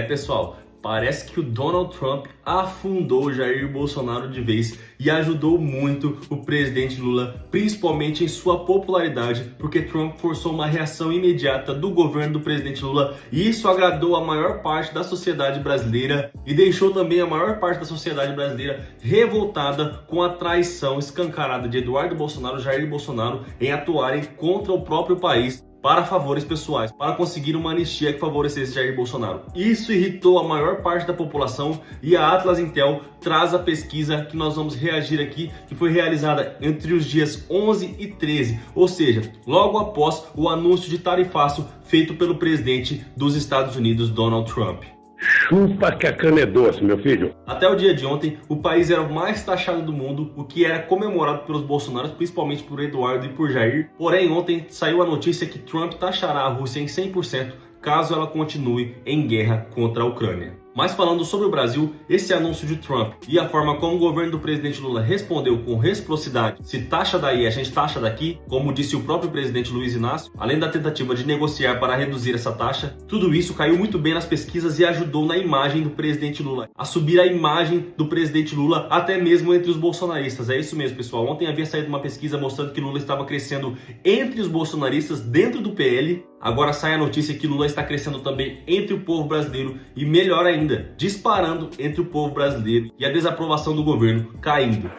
Pessoal, parece que o Donald Trump afundou Jair Bolsonaro de vez e ajudou muito o presidente Lula, principalmente em sua popularidade, porque Trump forçou uma reação imediata do governo do presidente Lula e isso agradou a maior parte da sociedade brasileira e deixou também a maior parte da sociedade brasileira revoltada com a traição escancarada de Eduardo Bolsonaro e Jair Bolsonaro em atuarem contra o próprio país para favores pessoais, para conseguir uma anistia que favorecesse Jair Bolsonaro. Isso irritou a maior parte da população e a Atlas Intel traz a pesquisa que nós vamos reagir aqui, que foi realizada entre os dias 11 e 13, ou seja, logo após o anúncio de tarifaço feito pelo presidente dos Estados Unidos, Donald Trump. Chupa que a cana é doce, meu filho. Até o dia de ontem, o país era o mais taxado do mundo, o que era comemorado pelos bolsonaros, principalmente por Eduardo e por Jair. Porém, ontem saiu a notícia que Trump taxará a Rússia em 100% caso ela continue em guerra contra a Ucrânia. Mas falando sobre o Brasil, esse anúncio de Trump e a forma como o governo do presidente Lula respondeu com reciprocidade, se taxa daí, a gente taxa daqui, como disse o próprio presidente Luiz Inácio, além da tentativa de negociar para reduzir essa taxa, tudo isso caiu muito bem nas pesquisas e ajudou na imagem do presidente Lula, a subir a imagem do presidente Lula até mesmo entre os bolsonaristas. É isso mesmo, pessoal. Ontem havia saído uma pesquisa mostrando que Lula estava crescendo entre os bolsonaristas dentro do PL. Agora sai a notícia que Lula está crescendo também entre o povo brasileiro e, melhor ainda, disparando entre o povo brasileiro e a desaprovação do governo caindo.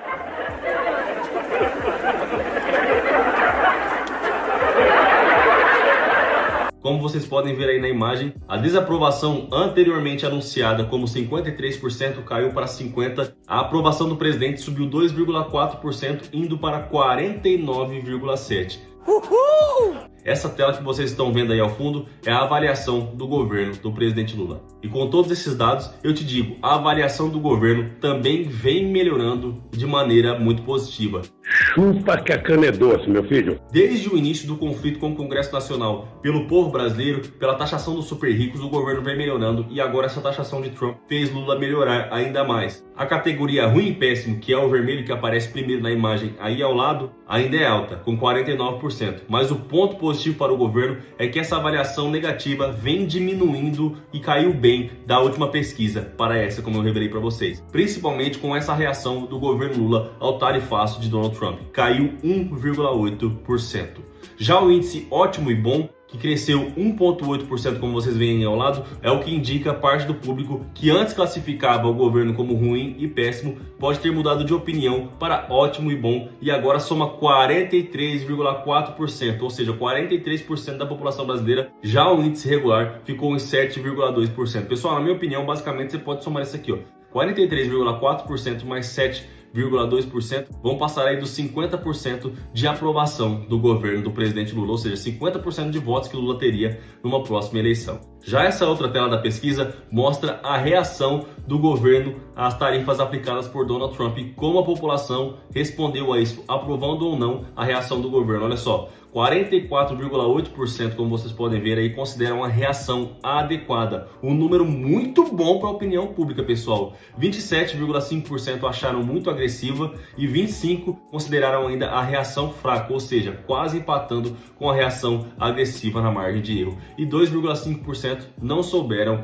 Como vocês podem ver aí na imagem, a desaprovação anteriormente anunciada como 53% caiu para 50%, a aprovação do presidente subiu 2,4%, indo para 49,7%. Uhul! Essa tela que vocês estão vendo aí ao fundo é a avaliação do governo do presidente Lula. E com todos esses dados, eu te digo, a avaliação do governo também vem melhorando de maneira muito positiva. Chupa que a cana é doce, meu filho. Desde o início do conflito com o Congresso Nacional, pelo povo brasileiro, pela taxação dos super ricos, o governo vem melhorando e agora essa taxação de Trump fez Lula melhorar ainda mais. A categoria ruim e péssimo, que é o vermelho que aparece primeiro na imagem aí ao lado, ainda é alta, com 49%. Mas o ponto positivo para o governo é que essa avaliação negativa vem diminuindo e caiu bem da última pesquisa para essa, como eu revelei para vocês. Principalmente com essa reação do governo Lula ao tarifaço de Donald Trump. Caiu 1,8%. Já o índice ótimo e bom, que cresceu 1,8%, como vocês veem ao lado, é o que indica parte do público que antes classificava o governo como ruim e péssimo, pode ter mudado de opinião para ótimo e bom e agora soma 43,4%, ou seja, 43% da população brasileira. Já o índice regular ficou em 7,2%. Pessoal, na minha opinião, basicamente você pode somar isso aqui, ó. 43,4% mais 7,2% vão passar aí dos 50% de aprovação do governo do presidente Lula, ou seja, 50% de votos que Lula teria numa próxima eleição. Já essa outra tela da pesquisa mostra a reação do governo às tarifas aplicadas por Donald Trump e como a população respondeu a isso, aprovando ou não a reação do governo. Olha só, 44,8%, como vocês podem ver aí, consideram a reação adequada. Um número muito bom para a opinião pública, pessoal. 27,5% acharam muito agressiva e 25% consideraram ainda a reação fraca, ou seja, quase empatando com a reação agressiva na margem de erro. E 2,5% não souberam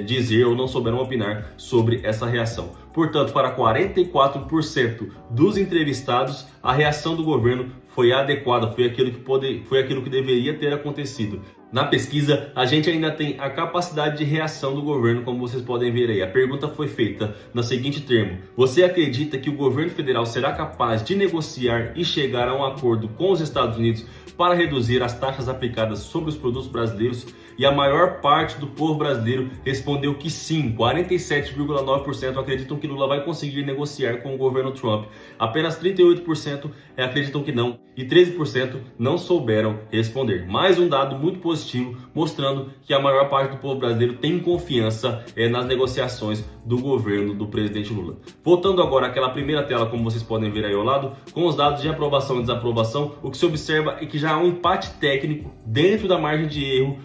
dizer ou não souberam opinar sobre essa reação. Portanto, para 44% dos entrevistados, a reação do governo foi adequada, foi aquilo que deveria ter acontecido. Na pesquisa, a gente ainda tem a capacidade de reação do governo, como vocês podem ver aí. A pergunta foi feita no seguinte termo: você acredita que o governo federal será capaz de negociar e chegar a um acordo com os Estados Unidos para reduzir as taxas aplicadas sobre os produtos brasileiros? E a maior parte do povo brasileiro respondeu que sim. 47,9% acreditam que Lula vai conseguir negociar com o governo Trump. Apenas 38% acreditam que não e 13% não souberam responder. Mais um dado muito positivo, mostrando que a maior parte do povo brasileiro tem confiança nas negociações do governo do presidente Lula. Voltando agora àquela primeira tela, como vocês podem ver aí ao lado, com os dados de aprovação e desaprovação, o que se observa é que já há um empate técnico dentro da margem de erro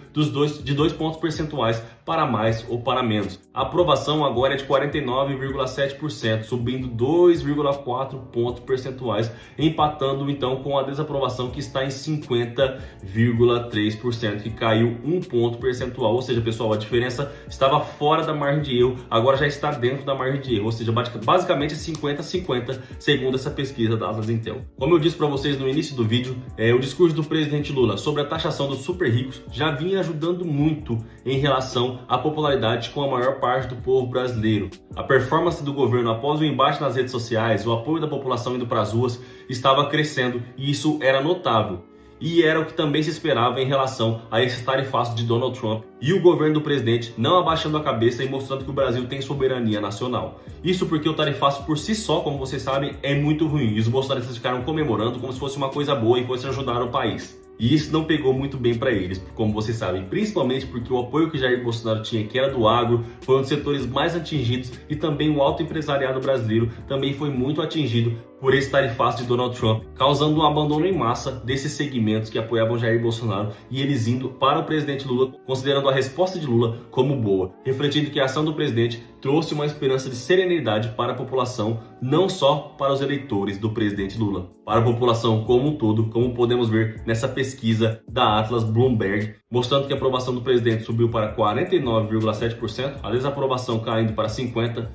de 2 pontos percentuais para mais ou para menos. A aprovação agora é de 49,7%, subindo 2,4 pontos percentuais, empatando então com a desaprovação que está em 50,3%, que caiu 1 ponto percentual. Ou seja, pessoal, a diferença estava fora da margem de erro, agora já está dentro da margem de erro, ou seja, basicamente 50-50, segundo essa pesquisa da Atlas Intel. Como eu disse para vocês no início do vídeo, o discurso do presidente Lula sobre a taxação dos super ricos já vinha ajudando muito em relação à popularidade com a maior parte do povo brasileiro. A performance do governo após o embate nas redes sociais, o apoio da população indo para as ruas estava crescendo e isso era notável. E era o que também se esperava em relação a esse tarifaço de Donald Trump e o governo do presidente não abaixando a cabeça e mostrando que o Brasil tem soberania nacional. Isso porque o tarifaço por si só, como vocês sabem, é muito ruim e os bolsonaristas ficaram comemorando como se fosse uma coisa boa e fosse ajudar o país. E isso não pegou muito bem para eles, como vocês sabem, principalmente porque o apoio que Jair Bolsonaro tinha, que era do agro, foi um dos setores mais atingidos e também o alto empresariado brasileiro também foi muito atingido por esse tarifaço de Donald Trump, causando um abandono em massa desses segmentos que apoiavam Jair Bolsonaro e eles indo para o presidente Lula, considerando a resposta de Lula como boa, refletindo que a ação do presidente trouxe uma esperança de serenidade para a população, não só para os eleitores do presidente Lula, para a população como um todo, como podemos ver nessa pesquisa da Atlas Bloomberg, mostrando que a aprovação do presidente subiu para 49,7%, a desaprovação caindo para 50%,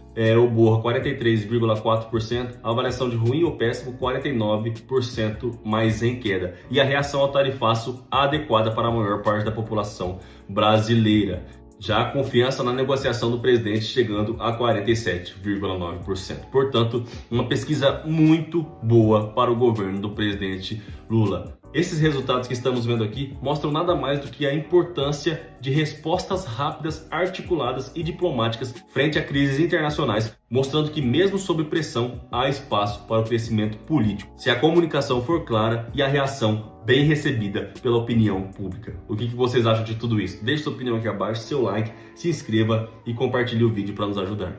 o Borra 43,4%, a avaliação de ruim ou péssimo 49% mais em queda, e a reação ao tarifaço adequada para a maior parte da população brasileira. Já a confiança na negociação do presidente chegando a 47,9%. Portanto, uma pesquisa muito boa para o governo do presidente Lula. Esses resultados que estamos vendo aqui mostram nada mais do que a importância de respostas rápidas, articuladas e diplomáticas frente a crises internacionais, mostrando que mesmo sob pressão há espaço para o crescimento político, se a comunicação for clara e a reação bem recebida pela opinião pública. O que vocês acham de tudo isso? Deixe sua opinião aqui abaixo, seu like, se inscreva e compartilhe o vídeo para nos ajudar.